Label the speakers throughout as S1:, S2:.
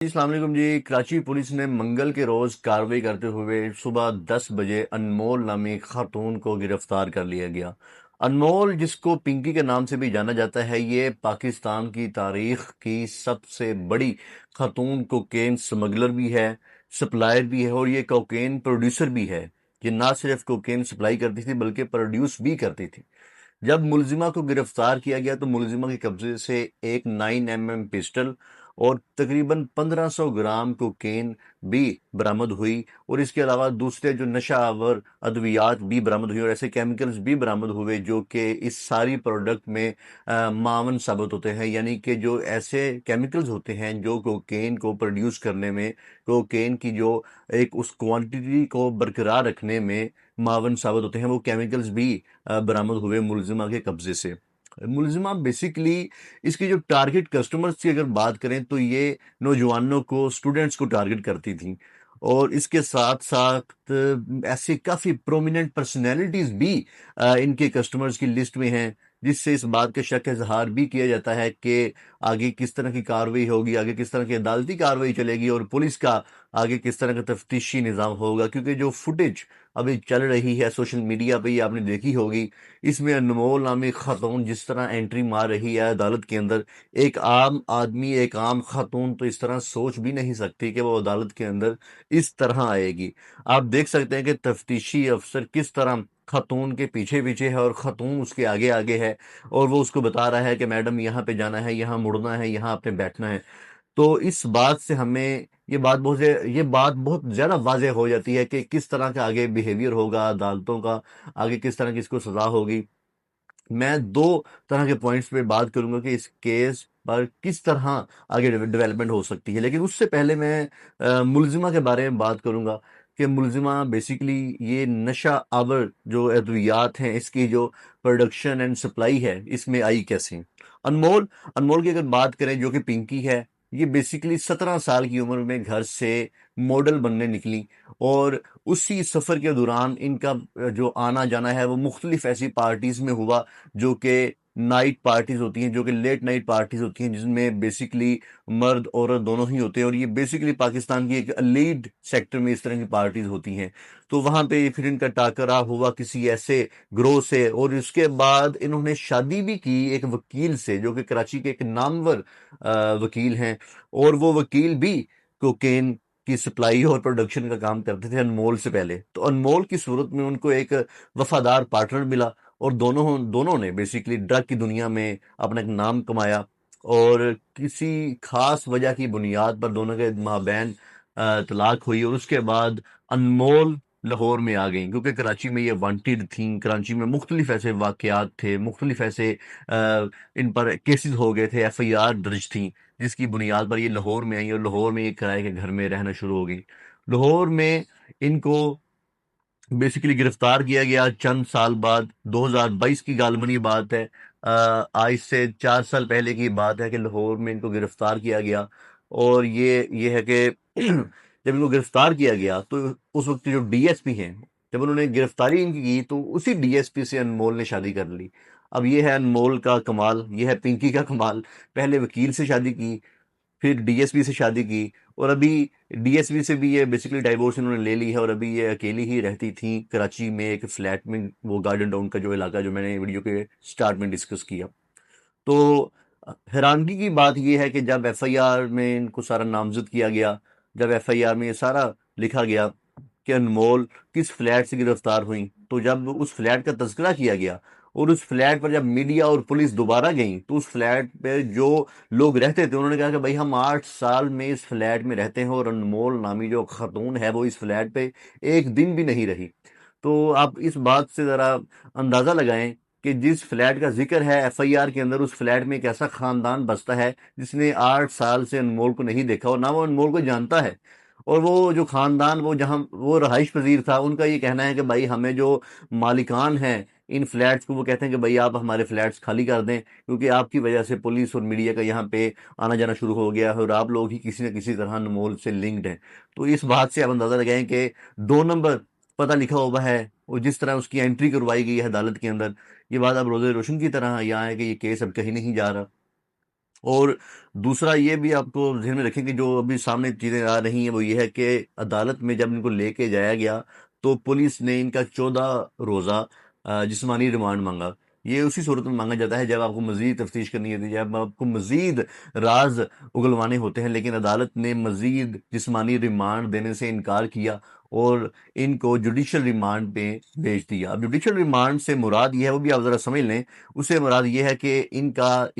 S1: جی السلام علیکم جی۔ کراچی پولیس نے منگل کے روز کارروائی کرتے ہوئے صبح 10 بجے انمول نامی خاتون کو گرفتار کر لیا گیا۔ انمول، جس کو پنکی کے نام سے بھی جانا جاتا ہے، یہ پاکستان کی تاریخ کی سب سے بڑی خاتون کوکین سمگلر بھی ہے، سپلائر بھی ہے، اور یہ کوکین پروڈیوسر بھی ہے۔ یہ نہ صرف کوکین سپلائی کرتی تھی بلکہ پروڈیوس بھی کرتی تھی۔ جب ملزمہ کو گرفتار کیا گیا تو ملزمہ کے قبضے سے ایک 9mm پسٹل اور تقریباً 1500 گرام کوکین بھی برآمد ہوئی، اور اس کے علاوہ دوسرے جو نشہ آور ادویات بھی برآمد ہوئی اور ایسے کیمیکلز بھی برآمد ہوئے جو کہ اس ساری پروڈکٹ میں معاون ثابت ہوتے ہیں، یعنی کہ جو ایسے کیمیکلز ہوتے ہیں جو کوکین کو پروڈیوس کرنے میں، کوکین کی جو ایک اس کوانٹٹی کو برقرار رکھنے میں معاون ثابت ہوتے ہیں، وہ کیمیکلز بھی برآمد ہوئے ملزمہ کے قبضے سے۔ ملزمہ بیسیکلی اس کی جو ٹارگٹ کسٹمرز کی اگر بات کریں تو یہ نوجوانوں کو، اسٹوڈنٹس کو ٹارگٹ کرتی تھیں، اور اس کے ساتھ ساتھ ایسی کافی پرومیننٹ پرسنالٹیز بھی ان کے کسٹمرز کی لسٹ میں ہیں، جس سے اس بات کا شک اظہار بھی کیا جاتا ہے کہ آگے کس طرح کی کارروائی ہوگی، آگے کس طرح کی عدالتی کارروائی چلے گی، اور پولیس کا آگے کس طرح کا تفتیشی نظام ہوگا، کیونکہ جو فوٹیج ابھی چل رہی ہے سوشل میڈیا پہ یہ آپ نے دیکھی ہوگی، اس میں انمول نامی خاتون جس طرح انٹری مار رہی ہے عدالت کے اندر، ایک عام آدمی، ایک عام خاتون تو اس طرح سوچ بھی نہیں سکتی کہ وہ عدالت کے اندر اس طرح آئے گی۔ آپ دیکھ سکتے ہیں کہ تفتیشی افسر کس طرح خاتون کے پیچھے پیچھے ہے اور خاتون اس کے آگے آگے ہے، اور وہ اس کو بتا رہا ہے کہ میڈم یہاں پہ جانا ہے، یہاں مڑنا ہے، یہاں آپ نے بیٹھنا ہے۔ تو اس بات سے ہمیں یہ بات بہت زیادہ واضح ہو جاتی ہے کہ کس طرح کا آگے بیہیویئر ہوگا عدالتوں کا، آگے کس طرح کی اس کو سزا ہوگی۔ میں دو طرح کے پوائنٹس پہ بات کروں گا کہ اس کیس پر کس طرح آگے ڈیولپمنٹ ہو سکتی ہے، لیکن اس سے پہلے میں ملزمہ کے بارے میں بات کروں گا کہ ملزمہ بیسیکلی یہ نشہ آور جو ادویات ہیں، اس کی جو پروڈکشن اینڈ سپلائی ہے، اس میں آئی کیسے۔ انمول کی اگر بات کریں جو کہ پنکی ہے، یہ بیسیکلی 17 سال کی عمر میں گھر سے ماڈل بننے نکلی، اور اسی سفر کے دوران ان کا جو آنا جانا ہے وہ مختلف ایسی پارٹیز میں ہوا جو کہ نائٹ پارٹیز ہوتی ہیں، جو کہ لیٹ نائٹ پارٹیز ہوتی ہیں، جس میں بیسیکلی مرد عورت دونوں ہی ہوتے ہیں، اور یہ بیسیکلی پاکستان کی ایک لیڈ سیکٹر میں اس طرح کی پارٹیز ہوتی ہیں۔ تو وہاں پہ پھر ان کا ٹاکرا ہوا کسی ایسے گروہ سے، اور اس کے بعد انہوں نے شادی بھی کی ایک وکیل سے جو کہ کراچی کے ایک نامور وکیل ہیں، اور وہ وکیل بھی کوکین کی سپلائی اور پروڈکشن کا کام کرتے تھے انمول سے پہلے۔ تو انمول کی صورت میں ان کو ایک وفادار پارٹنر ملا، اور دونوں نے بیسیکلی ڈرگ کی دنیا میں اپنا ایک نام کمایا، اور کسی خاص وجہ کی بنیاد پر دونوں کے مابین طلاق ہوئی، اور اس کے بعد انمول لاہور میں آ گئیں، کیونکہ کراچی میں یہ وانٹیڈ تھیں۔ کراچی میں مختلف ایسے واقعات تھے، مختلف ایسے ان پر کیسز ہو گئے تھے، ایف آئی آر درج تھیں، جس کی بنیاد پر یہ لاہور میں آئی، اور لاہور میں یہ کرائے کے گھر میں رہنا شروع ہو گئی۔ لاہور میں ان کو بیسیکلی گرفتار کیا گیا چند سال بعد، 2022 کی غالباً یہ بات ہے، آج سے 4 سال پہلے کی بات ہے کہ لاہور میں ان کو گرفتار کیا گیا۔ اور یہ ہے کہ جب ان کو گرفتار کیا گیا تو اس وقت جو ڈی ایس پی ہیں، جب انہوں نے گرفتاری ان کی تو اسی ڈی ایس پی سے انمول نے شادی کر لی۔ اب یہ ہے انمول کا کمال، یہ ہے پنکی کا کمال۔ پہلے وکیل سے شادی کی، پھر ڈی ایس پی سے شادی کی، اور ابھی ڈی ایس پی سے بھی یہ بیسیکلی ڈائیورس انہوں نے لے لی ہے، اور ابھی یہ اکیلی ہی رہتی تھیں کراچی میں ایک فلیٹ میں، وہ گارڈن ٹاؤن کا جو علاقہ جو میں نے ویڈیو کے سٹارٹ میں ڈسکس کیا۔ تو حیرانگی کی بات یہ ہے کہ جب ایف آئی آر میں ان کو سارا نامزد کیا گیا، جب ایف آئی آر میں یہ سارا لکھا گیا کہ انمول کس فلیٹ سے گرفتار ہوئیں، تو جب اس فلیٹ کا تذکرہ کیا گیا، اور اس فلیٹ پر جب میڈیا اور پولیس دوبارہ گئیں، تو اس فلیٹ پہ جو لوگ رہتے تھے انہوں نے کہا کہ بھائی ہم 8 سال میں اس فلیٹ میں رہتے ہیں، اور انمول نامی جو خاتون ہے وہ اس فلیٹ پہ ایک دن بھی نہیں رہی۔ تو آپ اس بات سے ذرا اندازہ لگائیں کہ جس فلیٹ کا ذکر ہے ایف آئی آر کے اندر، اس فلیٹ میں ایک ایسا خاندان بستا ہے جس نے 8 سال سے انمول کو نہیں دیکھا، اور نہ وہ انمول کو جانتا ہے۔ اور وہ جو خاندان، وہ جہاں وہ رہائش پذیر تھا، ان کا یہ کہنا ہے کہ بھائی ہمیں جو مالکان ہیں ان فلیٹس کو، وہ کہتے ہیں کہ بھائی آپ ہمارے فلیٹس خالی کر دیں، کیونکہ آپ کی وجہ سے پولیس اور میڈیا کا یہاں پہ آنا جانا شروع ہو گیا ہے، اور آپ لوگ ہی کسی نہ کسی طرح انمول سے لنکڈ ہیں۔ تو اس بات سے آپ اندازہ لگائیں کہ 2 نمبر پتہ لکھا ہوا ہے، اور جس طرح اس کی انٹری کروائی گئی ہے عدالت کے اندر، یہ بات اب روز روشن کی طرح یہاں ہے کہ یہ کیس اب کہیں نہیں جا رہا۔ اور دوسرا یہ بھی آپ کو ذہن میں رکھیں کہ جو ابھی سامنے چیزیں آ رہی ہیں وہ یہ ہے کہ عدالت میں جب ان کو لے کے جایا گیا تو پولیس نے ان کا 14 روزہ جسمانی ریمانڈ مانگا۔ یہ اسی صورت میں مانگا جاتا ہے جب آپ کو مزید تفتیش کرنی ہوتی ہے، جب آپ کو مزید راز اگلوانے ہوتے ہیں، لیکن عدالت نے مزید جسمانی ریمانڈ دینے سے انکار کیا اور ان کو جوڈیشل ریمانڈ پہ بھیج دیا۔ اب جوڈیشل ریمانڈ سے مراد یہ ہے، وہ بھی آپ ذرا سمجھ لیں، اس سے مراد یہ ہے کہ ان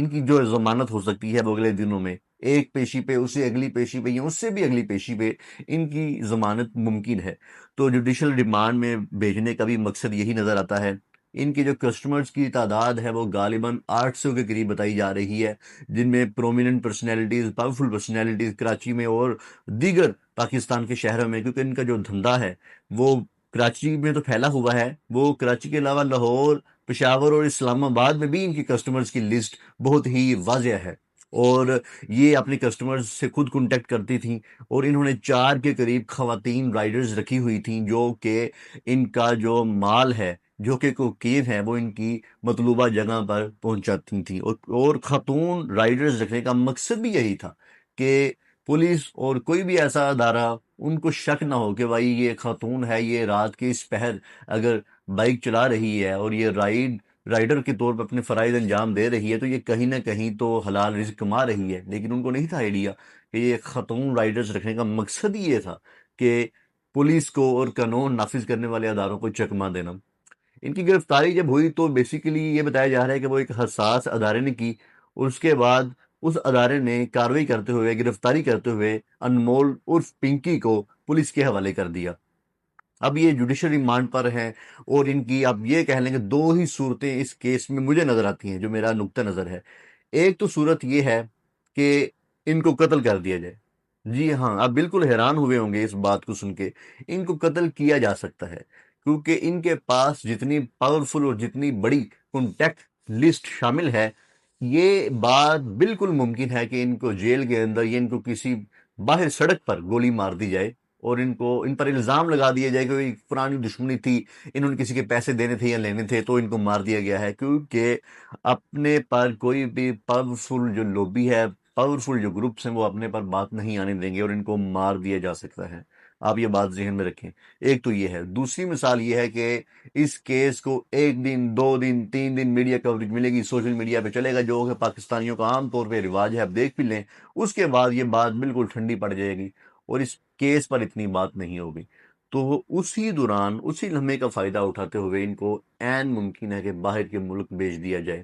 S1: کی جو ضمانت ہو سکتی ہے وہ اگلے دنوں میں ایک پیشی پہ، اسے اگلی پیشی پہ یا اس سے بھی اگلی پیشی پہ ان کی ضمانت ممکن ہے۔ تو جوڈیشل ریمانڈ میں بھیجنے کا بھی مقصد یہی نظر آتا ہے۔ ان کی جو کسٹمرز کی تعداد ہے وہ غالباً 800 کے قریب بتائی جا رہی ہے، جن میں prominent personalities, powerful personalities Karachi میں اور دیگر پاکستان کے شہروں میں، کیونکہ ان کا جو دھندا ہے وہ کراچی میں تو پھیلا ہوا ہے، وہ کراچی کے علاوہ لاہور، پشاور اور اسلام آباد میں بھی ان کی کسٹمرز کی لسٹ بہت ہی واضح ہے، اور یہ اپنے کسٹمرز سے خود کنٹیکٹ کرتی تھیں، اور انہوں نے 4 کے قریب خواتین رائڈرز رکھی ہوئی تھیں جو کہ ان کا جو مال ہے، جو کہ کوکین ہے، وہ ان کی مطلوبہ جگہ پر پہنچاتی تھیں، اور خاتون رائڈرز رکھنے کا مقصد بھی یہی تھا کہ پولیس اور کوئی بھی ایسا ادارہ ان کو شک نہ ہو کہ بھائی یہ خاتون ہے، یہ رات کے اس پہر اگر بائک چلا رہی ہے اور یہ رائڈر کے طور پر اپنے فرائض انجام دے رہی ہے تو یہ کہیں نہ کہیں تو حلال رزق کما رہی ہے۔ لیکن ان کو نہیں تھا آئیڈیا کہ یہ خاتون رائڈرز رکھنے کا مقصد ہی یہ تھا کہ پولیس کو اور قانون نافذ کرنے والے اداروں کو چکمہ دینا۔ ان کی گرفتاری جب ہوئی تو بیسیکلی یہ بتایا جا رہا ہے کہ وہ ایک حساس ادارے نے کی، اور اس کے بعد اس ادارے نے کارروائی کرتے ہوئے، گرفتاری کرتے ہوئے انمول عرف پنکی کو پولیس کے حوالے کر دیا۔ اب یہ جوڈیشل ریمانڈ پر ہیں، اور ان کی آپ یہ کہہ لیں کہ 2 ہی صورتیں اس کیس میں مجھے نظر آتی ہیں جو میرا نقطہ نظر ہے۔ ایک تو صورت یہ ہے کہ ان کو قتل کر دیا جائے۔ جی ہاں، آپ بالکل حیران ہوئے ہوں گے اس بات کو سن کے، ان کو قتل کیا جا سکتا ہے کیونکہ ان کے پاس جتنی پاورفل اور جتنی بڑی کانٹیکٹ لسٹ شامل ہے، یہ بات بالکل ممکن ہے کہ ان کو جیل کے اندر یا ان کو کسی باہر سڑک پر گولی مار دی جائے، اور ان پر الزام لگا دیا جائے کہ کوئی پرانی دشمنی تھی، انہوں نے کسی کے پیسے دینے تھے یا لینے تھے تو ان کو مار دیا گیا ہے، کیونکہ اپنے پر کوئی بھی پاورفل جو لوبی ہے، پاورفل جو گروپس ہیں، وہ اپنے پر بات نہیں آنے دیں گے اور ان کو مار دیا جا سکتا ہے۔ آپ یہ بات ذہن میں رکھیں۔ ایک تو یہ ہے۔ دوسری مثال یہ ہے کہ اس کیس کو 1 دن، 2 دن، 3 دن میڈیا کوریج ملے گی، سوشل میڈیا پہ چلے گا، جو کہ پاکستانیوں کا عام طور پہ رواج ہے، آپ دیکھ بھی لیں، اس کے بعد یہ بات بالکل ٹھنڈی پڑ جائے گی اور اس کیس پر اتنی بات نہیں ہوگی۔ تو اسی دوران، اسی لمحے کا فائدہ اٹھاتے ہوئے ان کو عین ممکن ہے کہ باہر کے ملک بھیج دیا جائے۔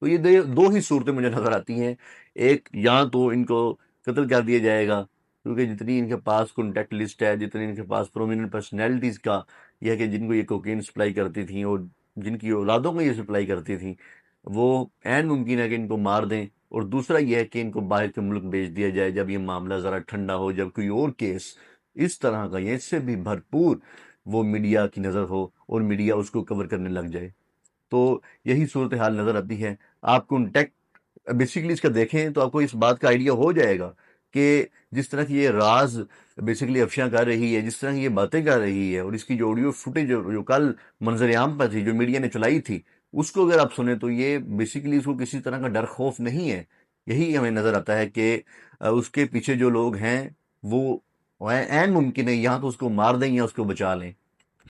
S1: تو یہ 2 ہی صورتیں مجھے نظر آتی ہیں۔ ایک، یا تو ان کو قتل کر دیا جائے گا کیونکہ جتنی ان کے پاس کانٹیکٹ لسٹ ہے، جتنی ان کے پاس پرومیننٹ پرسنالٹیز کا یہ ہے کہ جن کو یہ کوکین سپلائی کرتی تھیں اور جن کی اولادوں کو یہ سپلائی کرتی تھیں، وہ عین ممکن ہے کہ ان کو مار دیں۔ اور دوسرا یہ ہے کہ ان کو باہر کے ملک بھیج دیا جائے جب یہ معاملہ ذرا ٹھنڈا ہو، جب کوئی اور کیس اس طرح کا یا اس سے بھی بھرپور وہ میڈیا کی نظر ہو اور میڈیا اس کو کور کرنے لگ جائے۔ تو یہی صورتحال نظر آتی ہے۔ آپ کانٹیکٹ بیسیکلی اس کا دیکھیں تو آپ کو اس بات کا آئیڈیا ہو جائے گا کہ جس طرح کی یہ راز بیسیکلی افشاں کر رہی ہے، جس طرح کی یہ باتیں کر رہی ہے، اور اس کی جو آڈیو فوٹیج جو کل منظر عام پر تھی، جو میڈیا نے چلائی تھی، اس کو اگر آپ سنیں تو یہ بیسیکلی اس کو کسی طرح کا ڈر خوف نہیں ہے۔ یہی ہمیں نظر آتا ہے کہ اس کے پیچھے جو لوگ ہیں وہ عین ممکن ہے یا تو اس کو مار دیں یا اس کو بچا لیں۔